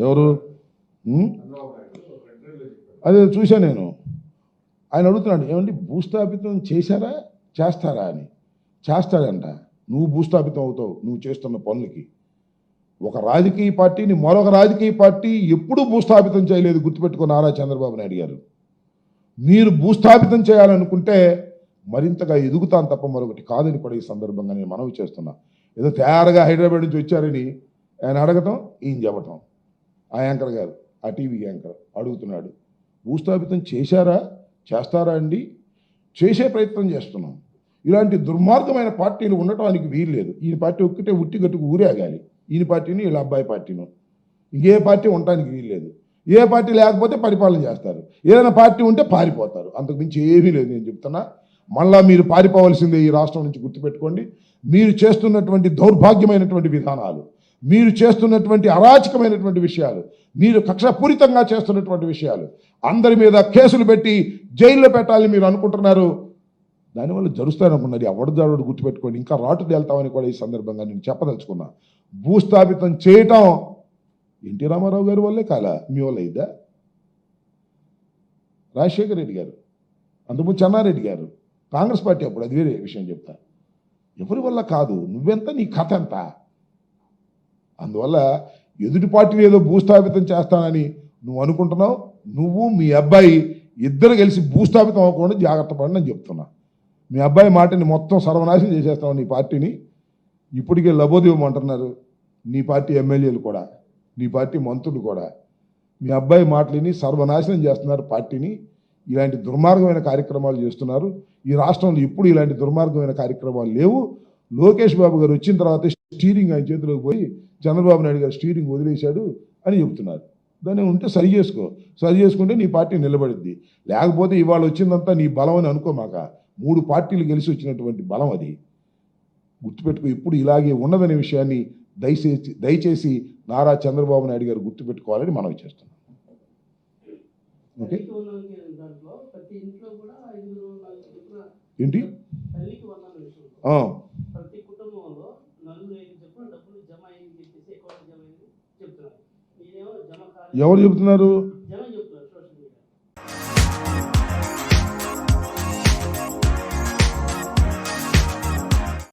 ఎవరు? అదే చూసా నేను. ఆయన అడుగుతున్నాడు, ఏమండి భూస్థాపితం చేశారా చేస్తారా అని. చేస్తాడంట. నువ్వు భూస్థాపితం అవుతావు నువ్వు చేస్తున్న పనులకి. ఒక రాజకీయ పార్టీని మరొక రాజకీయ పార్టీ ఎప్పుడూ భూస్థాపితం చేయలేదు, గుర్తుపెట్టుకుని నారా చంద్రబాబు నాయుడు గారు. మీరు భూస్థాపితం చేయాలనుకుంటే మరింతగా ఎదుగుతాను తప్ప మరొకటి కాదని కూడా ఈ సందర్భంగా నేను మనవి చేస్తున్నా. ఏదో తయారుగా హైదరాబాద్ నుంచి వచ్చారని ఆయన అడగటం, ఈయన చెప్పటం. ఆ యాంకర్ గారు, ఆ టీవీ యాంకర్ అడుగుతున్నాడు, భూస్థాపితం చేశారా చేస్తారా అండి? చేసే ప్రయత్నం చేస్తున్నాం. ఇలాంటి దుర్మార్గమైన పార్టీలు ఉండటానికి వీల్లేదు. ఈయన పార్టీ ఒక్కటే ఉట్టి గట్టుకు ఊరేగాలి. ఈయన పార్టీని వీళ్ళ అబ్బాయి పార్టీను. ఇంకే పార్టీ ఉండటానికి వీల్లేదు. ఏ పార్టీ లేకపోతే పరిపాలన చేస్తారు, ఏదైనా పార్టీ ఉంటే పారిపోతారు. అంతకుమించి ఏమీ లేదు. నేను చెప్తున్నా, మళ్ళా మీరు పారిపోవలసిందే ఈ రాష్ట్రం నుంచి. గుర్తుపెట్టుకోండి, మీరు చేస్తున్నటువంటి దౌర్భాగ్యమైనటువంటి విధానాలు, మీరు చేస్తున్నటువంటి అరాచకమైనటువంటి విషయాలు, మీరు కక్షపూరితంగా చేస్తున్నటువంటి విషయాలు, అందరి మీద కేసులు పెట్టి జైల్లో పెట్టాలని మీరు అనుకుంటున్నారు. దానివల్ల జరుస్తారనుకున్నది ఎవడు జాడు గుర్తుపెట్టుకోండి. ఇంకా రాటు తేల్తామని కూడా ఈ సందర్భంగా నేను చెప్పదలుచుకున్నా. భూస్థాపితం చేయటం ఎన్టీ రామారావు గారి వల్లే కాలా, మీ వల్ల ఇద్దా? రాజశేఖర రెడ్డి గారు, అంతకుముందు చెన్నారెడ్డి గారు, కాంగ్రెస్ పార్టీ అప్పుడు, అది వేరే విషయం చెప్తా. ఎవరి వల్ల కాదు, నువ్వెంత, నీ కథ ఎంత. అందువల్ల ఎదుటి పార్టీని ఏదో భూస్థాపితం చేస్తానని నువ్వు అనుకుంటున్నావు. నువ్వు మీ అబ్బాయి ఇద్దరు కలిసి భూస్థాపితం అవ్వకుండా జాగ్రత్త పడని నేను చెప్తున్నా. మీ అబ్బాయి మాటని మొత్తం సర్వనాశనం చేసేస్తావు నీ పార్టీని. ఇప్పటికే లబోదివ్వమంటున్నారు నీ పార్టీ ఎమ్మెల్యేలు కూడా, నీ పార్టీ మంత్రులు కూడా. మీ అబ్బాయి మాటలని సర్వనాశనం చేస్తున్నారు పార్టీని. ఇలాంటి దుర్మార్గమైన కార్యక్రమాలు చేస్తున్నారు. ఈ రాష్ట్రంలో ఇప్పుడు ఇలాంటి దుర్మార్గమైన కార్యక్రమాలు లేవు. లోకేష్ బాబు గారు వచ్చిన తర్వాత స్టీరింగ్ ఆయన చేతిలోకి పోయి చంద్రబాబు నాయుడు గారు స్టీరింగ్ వదిలేశాడు అని చెప్తున్నారు. దాన్ని ఉంటే సరి చేసుకో, సరి చేసుకుంటే నీ పార్టీ నిలబడిద్ది. లేకపోతే ఇవాళ వచ్చిందంతా నీ బలం అని అనుకోమాక. 3 పార్టీలు గెలిచి వచ్చినటువంటి బలం అది. గుర్తుపెట్టుకో, ఇప్పుడు ఇలాగే ఉన్నదనే విషయాన్ని దయచేసి నారా చంద్రబాబు నాయుడు గారు గుర్తుపెట్టుకోవాలని మనవి చేస్తున్నాం. ఓకే, ఏంటి ఎవరు చెబుతున్నారు?